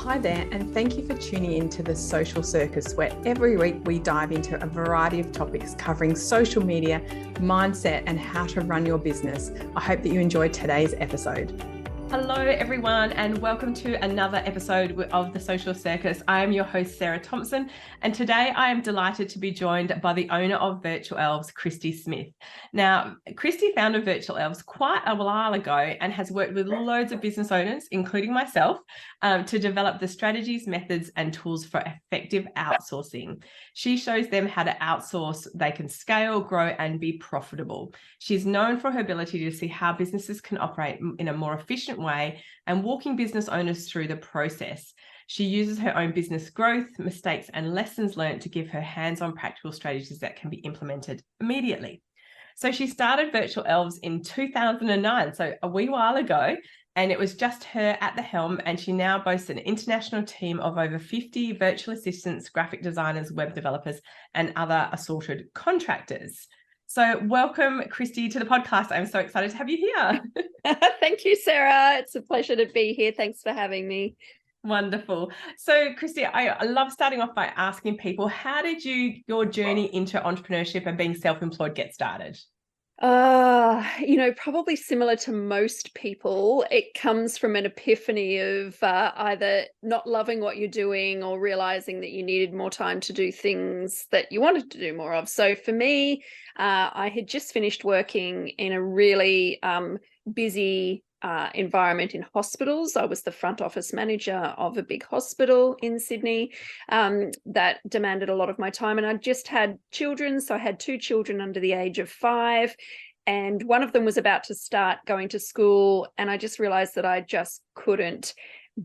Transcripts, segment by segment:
Hi there, and thank you for tuning in to the Social Circus, where every week we dive into a variety of topics covering social media, mindset, and how to run your business. I hope that you enjoyed today's episode. Hello, everyone, and welcome to another episode of the Social Circus. I am your host, Sarah Thompson, and today I am delighted to be joined by the owner of Virtual Elves, Kristy Smith. Now, Kristy founded Virtual Elves quite a while ago and has worked with loads of business owners, including myself, to develop the strategies, methods, and tools for effective outsourcing. She shows them how to outsource, they can scale, grow, and be profitable. She's known for her ability to see how businesses can operate in a more efficient way and walking business owners through the process. She uses her own business growth, mistakes, and lessons learned to give her hands-on practical strategies that can be implemented immediately. So she started Virtual Elves in 2009, so a wee while ago, and it was just her at the helm, and she now boasts an international team of over 50 virtual assistants, graphic designers, web developers, and other assorted contractors. So welcome, Kristy, to the podcast. I'm so excited to have you here. Thank you, Sarah. It's a pleasure to be here. Thanks for having me. Wonderful. So, Kristy, I love starting off by asking people, how did your journey into entrepreneurship and being self-employed get started? Probably similar to most people, it comes from an epiphany of either not loving what you're doing or realizing that you needed more time to do things that you wanted to do more of. So for me, I had just finished working in a really busy environment in hospitals. I was the front office manager of a big hospital in Sydney that demanded a lot of my time, and I just had children. So I had two children under the age of 5, and one of them was about to start going to school, and I just realized that I just couldn't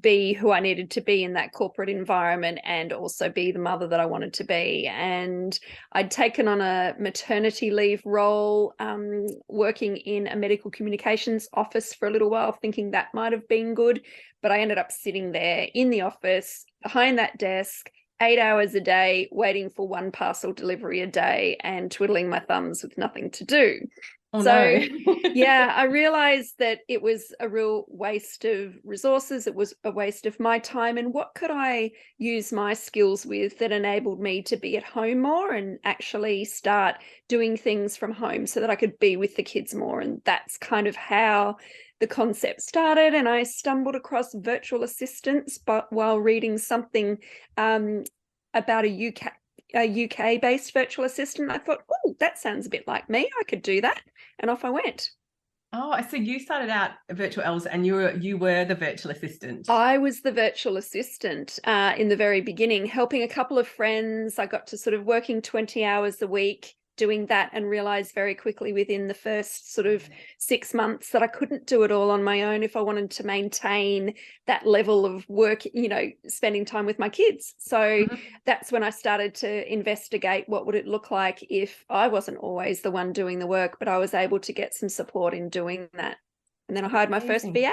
be who I needed to be in that corporate environment and also be the mother that I wanted to be. And I'd taken on a maternity leave role, working in a medical communications office for a little while, thinking that might have been good. But I ended up sitting there in the office behind that desk 8 hours a day, waiting for one parcel delivery a day and twiddling my thumbs with nothing to do. Oh, no. Yeah, I realized that it was a real waste of resources. It was a waste of my time. And what could I use my skills with that enabled me to be at home more and actually start doing things from home so that I could be with the kids more? And that's kind of how the concept started. And I stumbled across virtual assistants, but while reading something about a UK-based virtual assistant, I thought, oh, that sounds a bit like me. I could do that. And off I went. Oh, so you started out Virtual Elves and you were the virtual assistant. I was the virtual assistant in the very beginning, helping a couple of friends. I got to sort of working 20 hours a week doing that and realized very quickly within the first sort of 6 months that I couldn't do it all on my own if I wanted to maintain that level of work, spending time with my kids. So that's when I started to investigate what would it look like if I wasn't always the one doing the work, but I was able to get some support in doing that. And then I hired my first VA.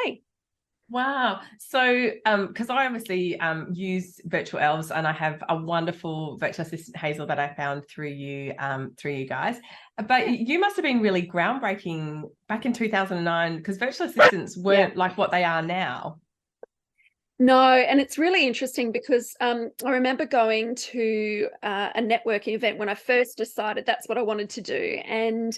Wow. So, because I obviously use Virtual Elves, and I have a wonderful virtual assistant, Hazel, that I found through you guys. But you must have been really groundbreaking back in 2009, because virtual assistants weren't like what they are now. No, and it's really interesting because I remember going to a networking event when I first decided that's what I wanted to do. And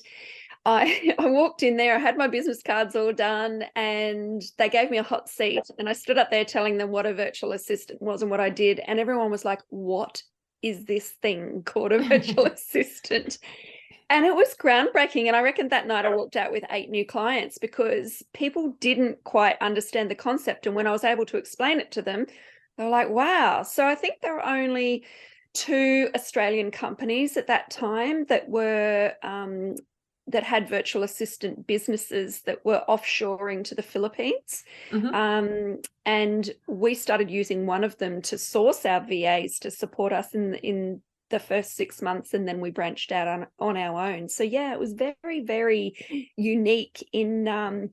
I walked in there, I had my business cards all done, and they gave me a hot seat. And I stood up there telling them what a virtual assistant was and what I did. And everyone was like, what is this thing called a virtual assistant? And it was groundbreaking. And I reckon that night I walked out with 8 new clients because people didn't quite understand the concept. And when I was able to explain it to them, they were like, wow. So I think there were only 2 Australian companies at that time that were that had virtual assistant businesses that were offshoring to the Philippines. And we started using one of them to source our VAs to support us in the first 6 months, and then we branched out on our own. So yeah, it was very, very unique in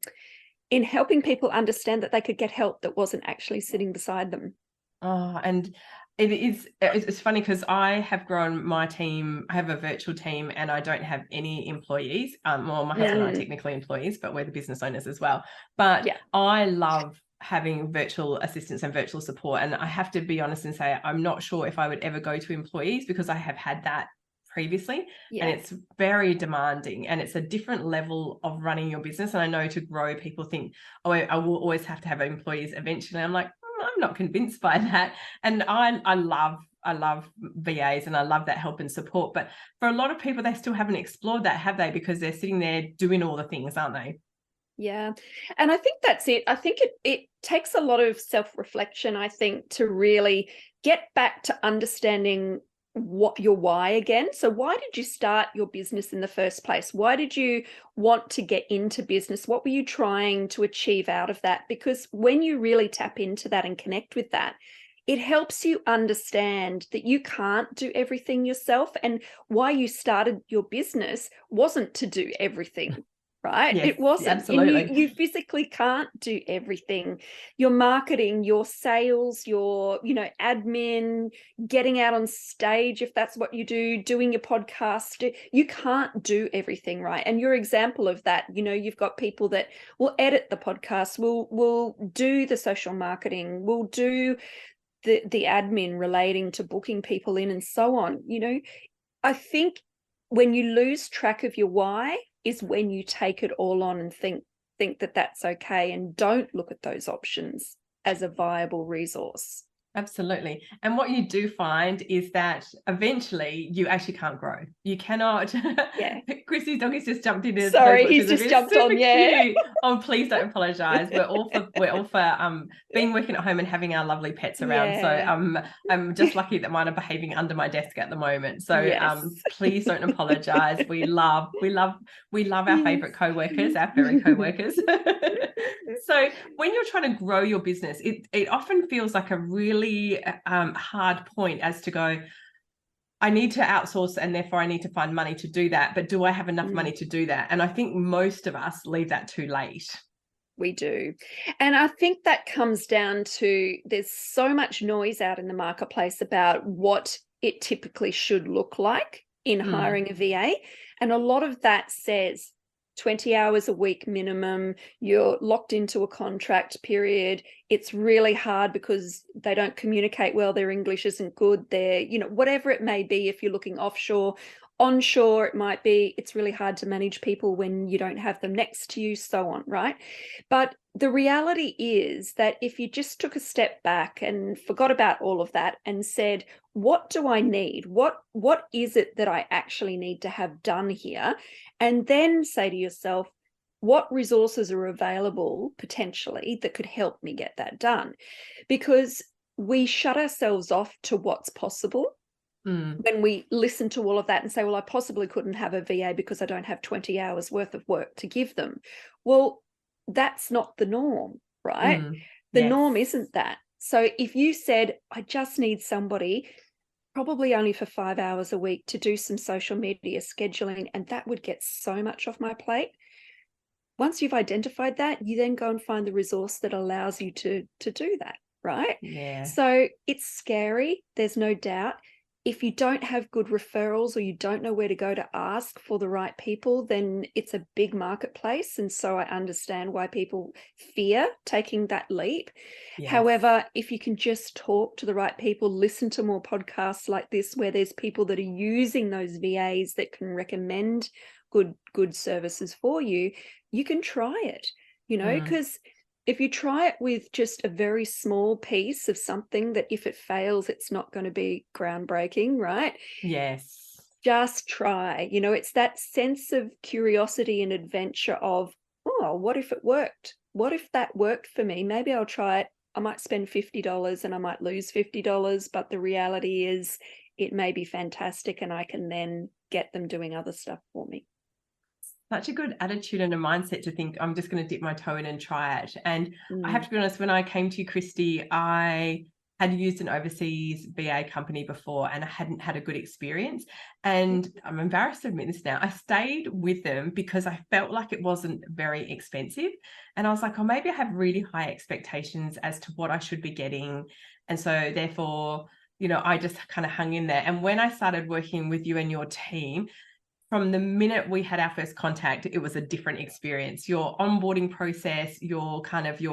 helping people understand that they could get help that wasn't actually sitting beside them. Oh, and it's funny because I have grown my team. I have a virtual team and I don't have any employees. Well, my husband and I are technically employees, but we're the business owners as well. But I love having virtual assistants and virtual support. And I have to be honest and say, I'm not sure if I would ever go to employees, because I have had that previously. Yeah. And it's very demanding, and it's a different level of running your business. And I know to grow, people think, oh, I will always have to have employees eventually. I'm like, I'm not convinced by that. And I love VAs, and I love that help and support. But for a lot of people, they still haven't explored that, have they? Because they're sitting there doing all the things, aren't they? Yeah. And I think that's it. I think it takes a lot of self-reflection, I think, to really get back to understanding what your why again. So why did you start your business in the first place? Why did you want to get into business? What were you trying to achieve out of that? Because when you really tap into that and connect with that, it helps you understand that you can't do everything yourself, and why you started your business wasn't to do everything. Right? Yes, It wasn't. absolutely. And you physically can't do everything. Your marketing, your sales, your, admin, getting out on stage, if that's what you do, doing your podcast, you can't do everything, right? And you're an example of that. You've got people that will edit the podcast, will do the social marketing, will do the admin relating to booking people in and so on. I think when you lose track of your why is when you take it all on and think that that's okay, and don't look at those options as a viable resource. Absolutely. And what you do find is that eventually you actually can't grow. You cannot. Yeah. Kristy's dog has just jumped into. Sorry, he's just jumped on. Yeah. Cute. Oh, please don't apologize. We're all for being working at home and having our lovely pets around. Yeah. So I'm just lucky that mine are behaving under my desk at the moment. So Yes. Please don't apologize. We love our favorite co-workers, our furry co-workers. So when you're trying to grow your business, it often feels like a really hard point as to go, I need to outsource, and therefore I need to find money to do that. But do I have enough money to do that? And I think most of us leave that too late. We do. And I think that comes down to, there's so much noise out in the marketplace about what it typically should look like in hiring a VA. And a lot of that says 20 hours a week minimum, you're locked into a contract period. It's really hard because they don't communicate well, their English isn't good, they're, whatever it may be. If you're looking offshore, onshore, it might be, it's really hard to manage people when you don't have them next to you, so on, right? But the reality is that if you just took a step back and forgot about all of that and said, what do I need? What is it that I actually need to have done here? And then say to yourself, what resources are available potentially that could help me get that done? Because we shut ourselves off to what's possible. When we listen to all of that and say, well, I possibly couldn't have a VA because I don't have 20 hours worth of work to give them. Well, that's not the norm, right? The norm isn't that. So if you said, I just need somebody probably only for 5 hours a week to do some social media scheduling, and that would get so much off my plate. Once you've identified that, you then go and find the resource that allows you to do that, right? Yeah. So it's scary, there's no doubt. If you don't have good referrals, or you don't know where to go to ask for the right people, then it's a big marketplace. And so I understand why people fear taking that leap. Yes. However, if you can just talk to the right people, listen to more podcasts like this, where there's people that are using those VAs that can recommend good services for you, you can try it, because if you try it with just a very small piece of something that if it fails, it's not going to be groundbreaking, right? Yes. Just try. It's that sense of curiosity and adventure of, oh, what if it worked? What if that worked for me? Maybe I'll try it. I might spend $50 and I might lose $50, but the reality is it may be fantastic and I can then get them doing other stuff for me. Such a good attitude and a mindset to think, I'm just going to dip my toe in and try it. And I have to be honest, when I came to you, Kristy, I had used an overseas VA company before and I hadn't had a good experience. And I'm embarrassed to admit this now. I stayed with them because I felt like it wasn't very expensive. And I was like, oh, maybe I have really high expectations as to what I should be getting. And so therefore, I just kind of hung in there. And when I started working with you and your team, from the minute we had our first contact, it was a different experience. Your onboarding process, your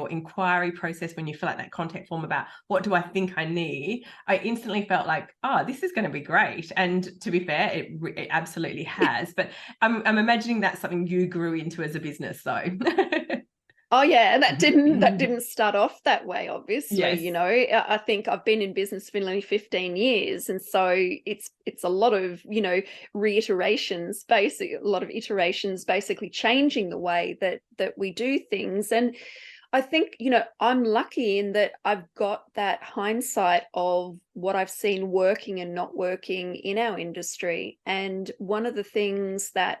inquiry process, when you fill out that contact form about what do I think I need, I instantly felt like, oh, this is going to be great. And to be fair, it absolutely has. But I'm imagining that's something you grew into as a business, though. Oh yeah, that didn't start off that way, obviously. Yes. You know, I think I've been in business for nearly 15 years, and so it's a lot of, you know, reiterations, a lot of iterations, basically changing the way that we do things. And I think, you know, I'm lucky in that I've got that hindsight of what I've seen working and not working in our industry. And one of the things that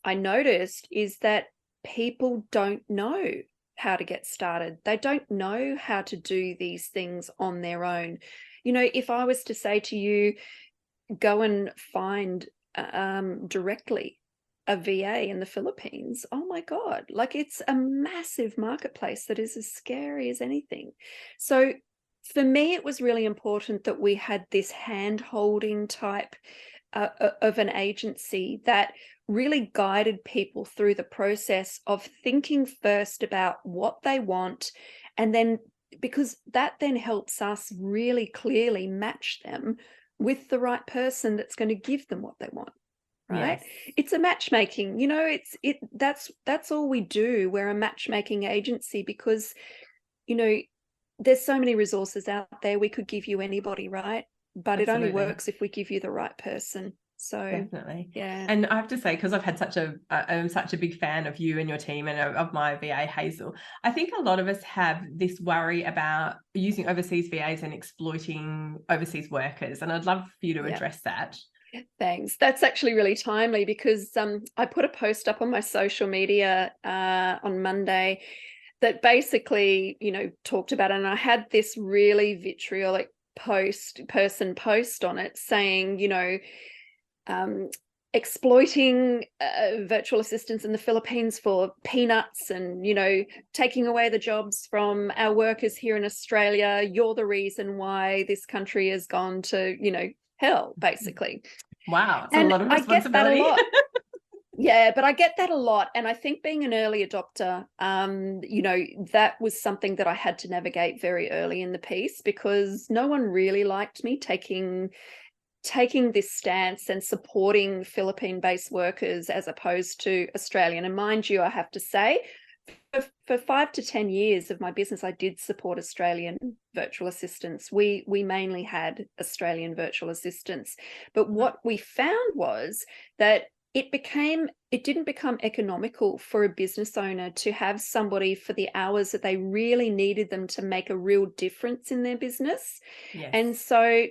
I noticed is that people don't know how to get started. They don't know how to do these things on their own. You know, if I was to say to you, go and find directly a VA in the Philippines, oh my God, like it's a massive marketplace that is as scary as anything. So for me, it was really important that we had this hand-holding type of an agency that really guided people through the process of thinking first about what they want, and then, because that then helps us really clearly match them with the right person that's going to give them what they want. Right? Yes. It's a matchmaking, you know, that's all we do. We're a matchmaking agency because, you know, there's so many resources out there. We could give you anybody, right? But Absolutely. It only works if we give you the right person. So definitely, yeah. And I have to say, because I've had I'm such a big fan of you and your team and of my VA Hazel, I think a lot of us have this worry about using overseas VAs and exploiting overseas workers, and I'd love for you to address that. Thanks. That's actually really timely, because I put a post up on my social media on Monday that basically, you know, talked about it, and I had this really vitriolic person post on it saying, you know, exploiting virtual assistants in the Philippines for peanuts, and, you know, taking away the jobs from our workers here in Australia. You're the reason why this country has gone to, you know, hell, basically. Wow, it's a lot of responsibility. I get that a lot. Yeah, but I get that a lot. And I think being an early adopter, you know, that was something that I had to navigate very early in the piece, because no one really liked me taking this stance and supporting Philippine-based workers as opposed to Australian. And mind you, I have to say, for 5 to 10 years of my business, I did support Australian virtual assistants. We mainly had Australian virtual assistants. But what we found was that it didn't become economical for a business owner to have somebody for the hours that they really needed them to make a real difference in their business. Yes. And so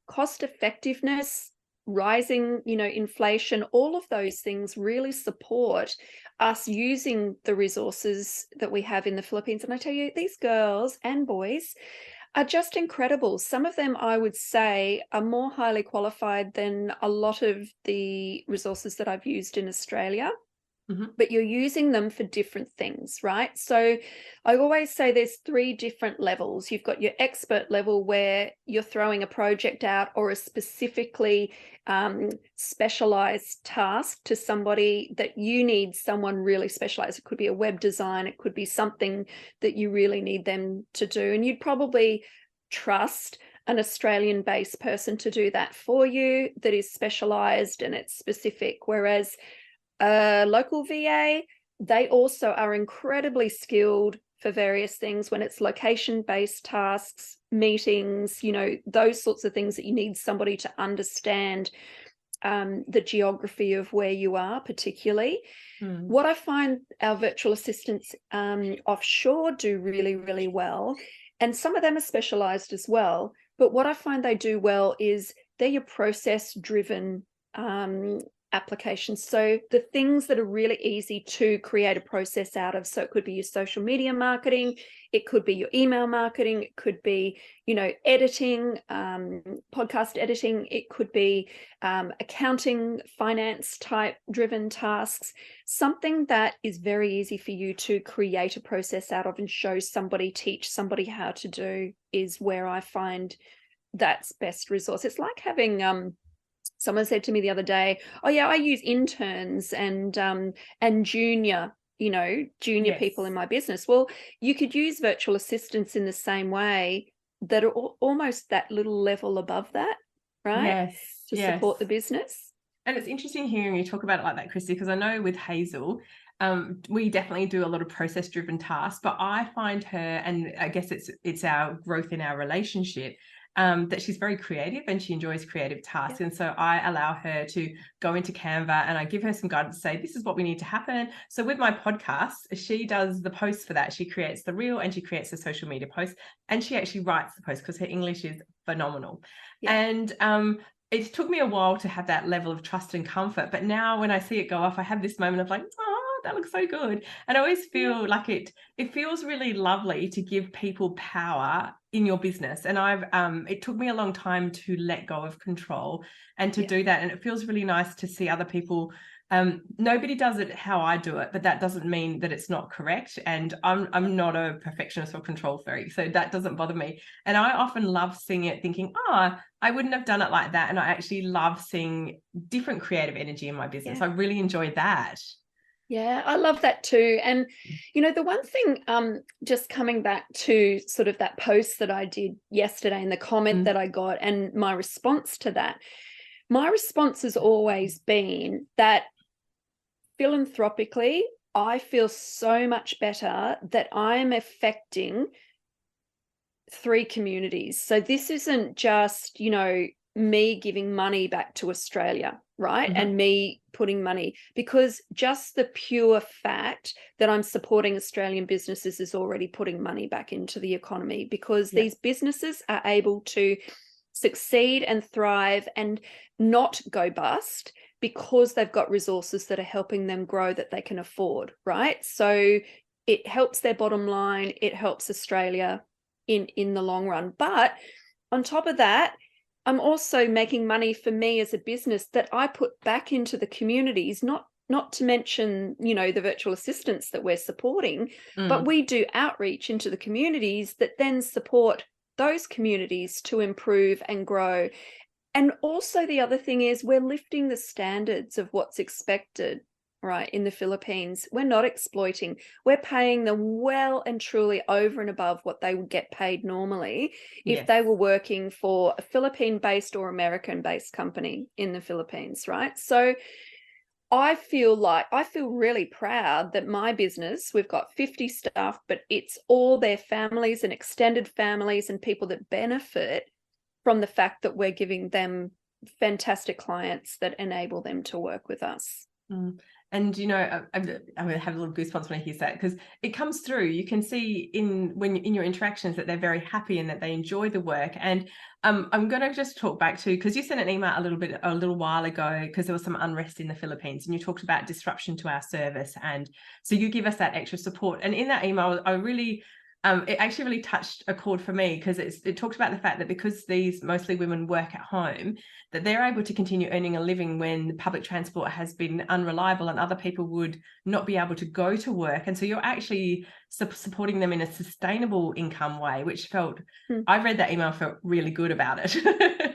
cost effectiveness, rising, you know, inflation, all of those things really support us using the resources that we have in the Philippines. And I tell you, these girls and boys are just incredible. Some of them, I would say, are more highly qualified than a lot of the resources that I've used in Australia. Mm-hmm. But you're using them for different things, right? So I always say there's 3 different levels. You've got your expert level, where you're throwing a project out or a specifically specialized task to somebody that you need someone really specialized. It could be a web design. It could be something that you really need them to do. And you'd probably trust an Australian-based person to do that for you, that is specialized and it's specific. Whereas local VA, they also are incredibly skilled for various things when it's location-based tasks, meetings, you know, those sorts of things that you need somebody to understand the geography of where you are particularly. What I find our virtual assistants offshore do really, really well, and some of them are specialized as well, but what I find they do well is they're your process-driven applications. So the things that are really easy to create a process out of. So it could be your social media marketing, it could be your email marketing, it could be, you know, editing, podcast editing, it could be accounting, finance type driven tasks. Something that is very easy for you to create a process out of and show somebody, teach somebody how to do, is where I find that's best resource. It's like having someone said to me the other day, oh yeah, I use interns and junior Yes. people in my business. Well, you could use virtual assistants in the same way, that are almost that little level above that, right? Yes. To support the business. And it's interesting hearing you talk about it like that, Kristy, because I know with Hazel, we definitely do a lot of process-driven tasks, but I find her, and I guess it's our growth in our relationship, that she's very creative and she enjoys creative tasks. Yeah. And so I allow her to go into Canva and I give her some guidance to say, this is what we need to happen. So with my podcast, she does the posts for that. She creates the reel and she creates the social media post, and she actually writes the post because her English is phenomenal. Yeah. And it took me a while to have that level of trust and comfort, but now when I see it go off, I have this moment of like, oh, that looks so good. And I always feel like it feels really lovely to give people power in your business. And it took me a long time to let go of control and to do that. And it feels really nice to see other people. Nobody does it how I do it, but that doesn't mean that it's not correct. And I'm not a perfectionist or control freak, so that doesn't bother me. And I often love seeing it, thinking, I wouldn't have done it like that. And I actually love seeing different creative energy in my business. Yeah. I really enjoy that. Yeah, I love that too. And, the one thing, just coming back to sort of that post that I did yesterday and the comment that I got and my response to that, my response has always been that philanthropically, I feel so much better that I'm affecting 3 communities. So this isn't just, me giving money back to Australia, right? Mm-hmm. And me putting money, because just the pure fact that I'm supporting Australian businesses is already putting money back into the economy, because these businesses are able to succeed and thrive and not go bust because they've got resources that are helping them grow that they can afford, right? So it helps their bottom line, it helps Australia in the long run. But on top of that, I'm also making money for me as a business that I put back into the communities, not to mention, the virtual assistants that we're supporting, but we do outreach into the communities that then support those communities to improve and grow. And also the other thing is we're lifting the standards of what's expected, right, in the Philippines. We're not exploiting. We're paying them well and truly over and above what they would get paid normally if they were working for a Philippine-based or American-based company in the Philippines, right? So I feel really proud that my business, we've got 50 staff, but it's all their families and extended families and people that benefit from the fact that we're giving them fantastic clients that enable them to work with us. And I'm going to have a little goosebumps when I hear that, because it comes through. You can see in your interactions that they're very happy and that they enjoy the work. And I'm going to just talk back to, because you sent an email a little while ago, because there was some unrest in the Philippines, and you talked about disruption to our service, and so you give us that extra support. And in that email, I really it actually really touched a chord for me, because it talked about the fact that because these mostly women work at home, that they're able to continue earning a living when public transport has been unreliable and other people would not be able to go to work. And so you're actually supporting them in a sustainable income way, which I read that email, felt really good about it.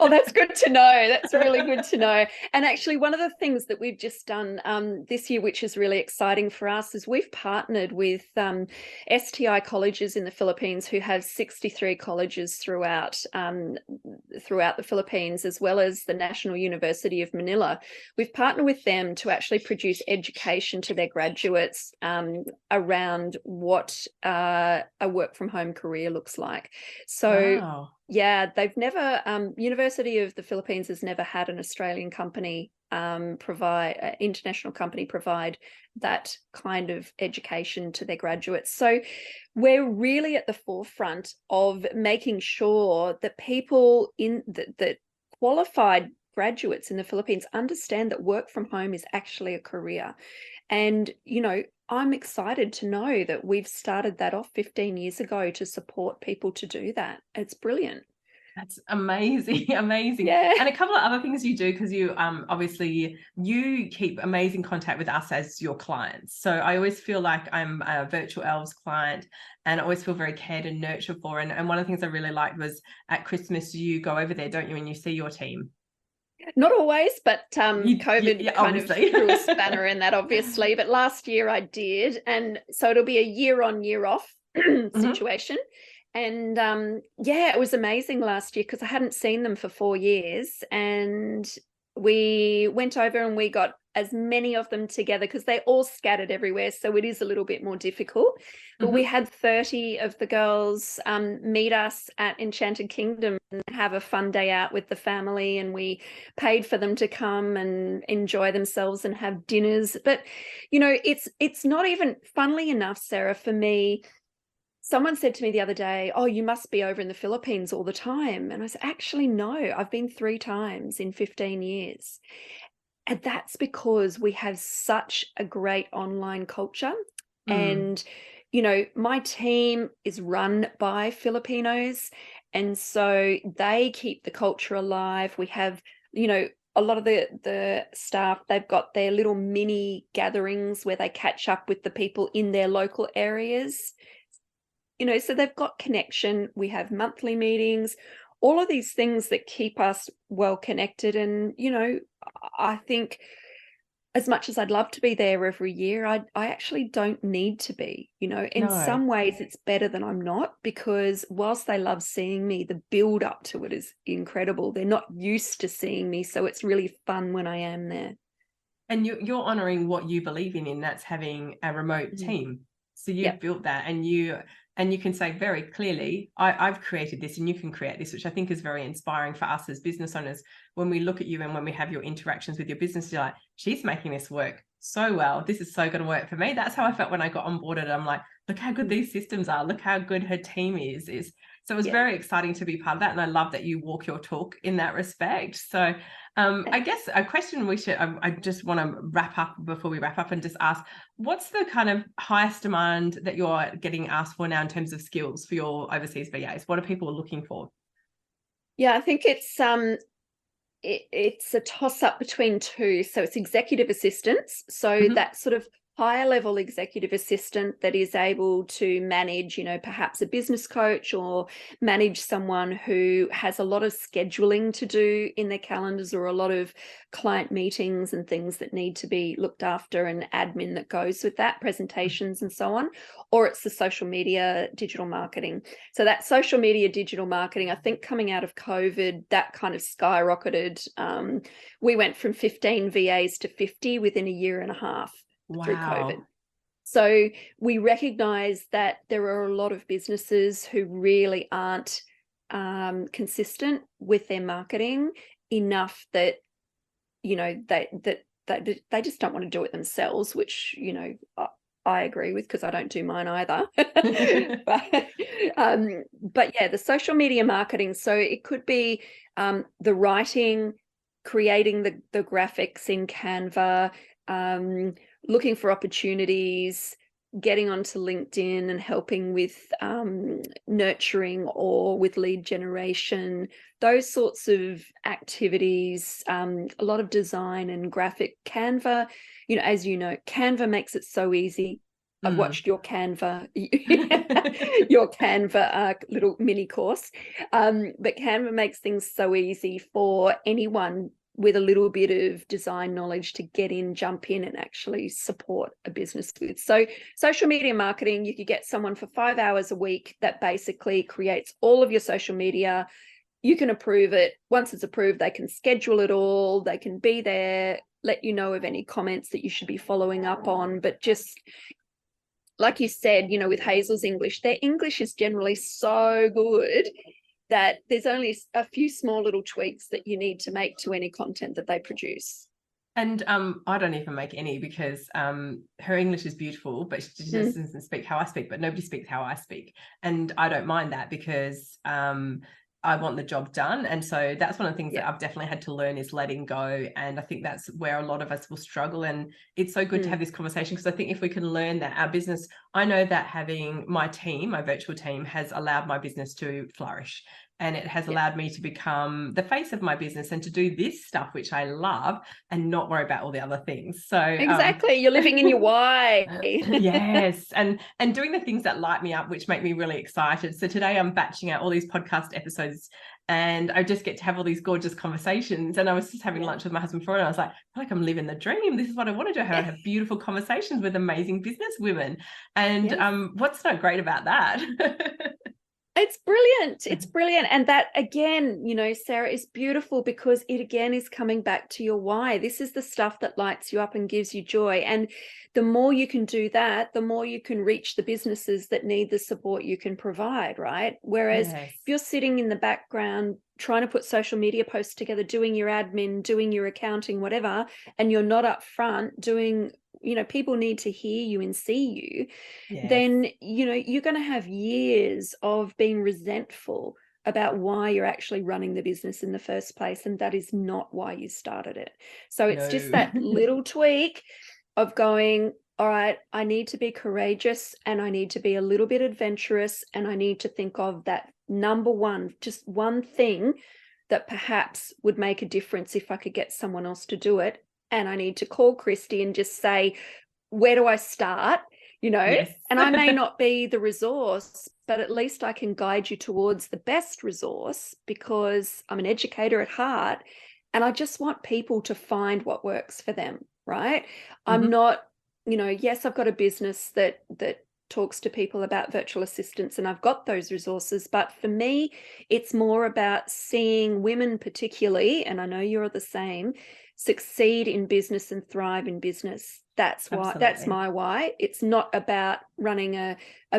Oh, that's good to know. That's really good to know. And actually, one of the things that we've just done this year, which is really exciting for us, is we've partnered with STI colleges in the Philippines, who have 63 colleges throughout the Philippines, as well as the National University of Manila. We've partnered with them to actually produce education to their graduates around what a work from home career looks like. So wow. Yeah, they've never, University of the Philippines has never had an Australian company international company provide that kind of education to their graduates. So we're really at the forefront of making sure that people that qualified graduates in the Philippines understand that work from home is actually a career. And, I'm excited to know that we've started that off 15 years ago to support people to do that. It's brilliant. That's amazing. Amazing. Yeah. And a couple of other things you do, because you obviously you keep amazing contact with us as your clients. So I always feel like I'm a Virtual Elves client, and I always feel very cared and nurtured for. And one of the things I really liked was at Christmas, you go over there, don't you, and you see your team. Not always, but COVID kind of threw a spanner in that, obviously. But last year I did. And so it'll be a year on, year off situation. And yeah, it was amazing last year because I hadn't seen them for 4 years. And we went over and we got as many of them together because they're all scattered everywhere. So it is a little bit more difficult. But we had 30 of the girls meet us at Enchanted Kingdom and have a fun day out with the family. And we paid for them to come and enjoy themselves and have dinners. But, you know, it's not even, funnily enough, Sarah, for me, someone said to me the other day, oh, you must be over in the Philippines all the time. And I said, actually, no, I've been 3 times in 15 years. And that's because we have such a great online culture. And, you know, my team is run by Filipinos. And so they keep the culture alive. We have, you know, a lot of the staff, they've got their little mini gatherings where they catch up with the people in their local areas. You know, so they've got connection. We have monthly meetings, all of these things that keep us well connected. And, you know, I think as much as I'd love to be there every year, I actually don't need to be, you know, in some ways it's better than I'm not, because whilst they love seeing me, the build up to it is incredible. They're not used to seeing me. So it's really fun when I am there. And you're honoring what you believe in, and that's having a remote team. So you've built that, and you can say very clearly, I've created this and you can create this, which I think is very inspiring for us as business owners. When we look at you and when we have your interactions with your business, you're like, she's making this work so well. This is so going to work for me. That's how I felt when I got onboarded. I'm like, look how good these systems are. Look how good her team is. So it was very exciting to be part of that. And I love that you walk your talk in that respect. So I guess a question I just want to wrap up before we wrap up and just ask, what's the kind of highest demand that you're getting asked for now in terms of skills for your overseas VAs? What are people looking for? Yeah, I think it's a toss up between 2. So it's executive assistants. So that sort of higher level executive assistant that is able to manage, you know, perhaps a business coach or manage someone who has a lot of scheduling to do in their calendars, or a lot of client meetings and things that need to be looked after, and admin that goes with that, presentations and so on. Or it's the social media digital marketing. So that social media digital marketing, I think coming out of COVID, that kind of skyrocketed. We went from 15 VAs to 50 within a year and a half. Through COVID. So we recognize that there are a lot of businesses who really aren't consistent with their marketing enough that, you know, they just don't want to do it themselves, which, you know, I agree with, because I don't do mine either. But yeah, the social media marketing. So it could be the writing, creating the graphics in Canva, looking for opportunities, getting onto LinkedIn and helping with nurturing or with lead generation, those sorts of activities, a lot of design and graphic. Canva, you know, as you know, Canva makes it so easy. I've watched your Canva, little mini course, but Canva makes things so easy for anyone with a little bit of design knowledge to get in, jump in and actually support a business with. So social media marketing, you could get someone for 5 hours a week that basically creates all of your social media. You can approve it. Once it's approved, they can schedule it all. They can be there, let you know of any comments that you should be following up on. But just like you said, you know, with Hazel's English, their English is generally so good that there's only a few small little tweaks that you need to make to any content that they produce. And I don't even make any, because her English is beautiful, but she just doesn't speak how I speak, but nobody speaks how I speak. And I don't mind that, because I want the job done. And so that's one of the things that I've definitely had to learn, is letting go. And I think that's where a lot of us will struggle. And it's so good to have this conversation, because I think if we can learn that, our business, I know that having my team, my virtual team, has allowed my business to flourish. And it has allowed me to become the face of my business and to do this stuff, which I love, and not worry about all the other things. So exactly, you're living in your why. Yes. And doing the things that light me up, which make me really excited. So today I'm batching out all these podcast episodes, and I just get to have all these gorgeous conversations. And I was just having lunch with my husband before, and I was like, I feel like I'm living the dream. This is what I want to do. I have beautiful conversations with amazing business women. And what's not great about that? It's brilliant. It's brilliant. And that, again, you know, Sarah, is beautiful because it, again, is coming back to your why. This is the stuff that lights you up and gives you joy. And the more you can do that, the more you can reach the businesses that need the support you can provide, right? Whereas if you're sitting in the background trying to put social media posts together, doing your admin, doing your accounting, whatever, and you're not up front doing, you know, people need to hear you and see you, then, you know, you're going to have years of being resentful about why you're actually running the business in the first place. And that is not why you started it. So it's just that little tweak of going, all right, I need to be courageous and I need to be a little bit adventurous, and I need to think of that number one, just one thing that perhaps would make a difference if I could get someone else to do it. And I need to call Kristy and just say, where do I start? You know, and I may not be the resource, but at least I can guide you towards the best resource, because I'm an educator at heart and I just want people to find what works for them, right? I'm not, you know, yes, I've got a business that talks to people about virtual assistants, and I've got those resources. But for me, it's more about seeing women particularly, and I know you're the same, succeed in business and thrive in business. That's why. That's my why. It's not about running a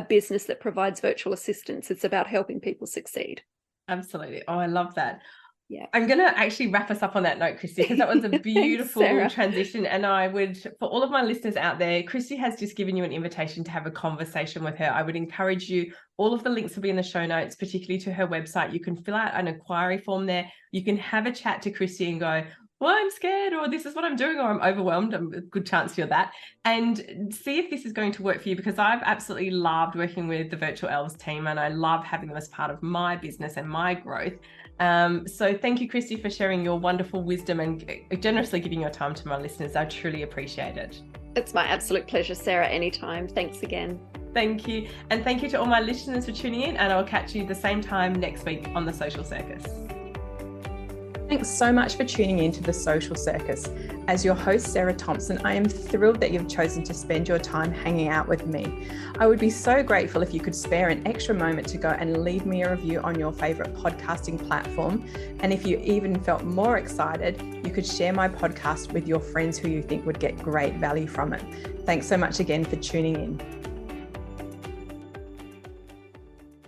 business that provides virtual assistants. It's about helping people succeed. Absolutely. Oh, I love that. Yeah. I'm going to actually wrap us up on that note, Kristy, because that was a beautiful transition. And I would, for all of my listeners out there, Kristy has just given you an invitation to have a conversation with her. I would encourage you, all of the links will be in the show notes, particularly to her website. You can fill out an inquiry form there. You can have a chat to Kristy and go, well, I'm scared, or this is what I'm doing, or I'm overwhelmed. I'm a good chance you're that. And see if this is going to work for you, because I've absolutely loved working with the Virtual Elves team, and I love having them as part of my business and my growth. So thank you, Kristy, for sharing your wonderful wisdom and generously giving your time to my listeners. I truly appreciate it. It's my absolute pleasure, Sarah. Anytime. Thanks again. Thank you. And thank you to all my listeners for tuning in, and I'll catch you the same time next week on The Social Circus. Thanks so much for tuning in to The Social Circus. As your host, Sarah Thompson, I am thrilled that you've chosen to spend your time hanging out with me. I would be so grateful if you could spare an extra moment to go and leave me a review on your favourite podcasting platform. And if you even felt more excited, you could share my podcast with your friends who you think would get great value from it. Thanks so much again for tuning in.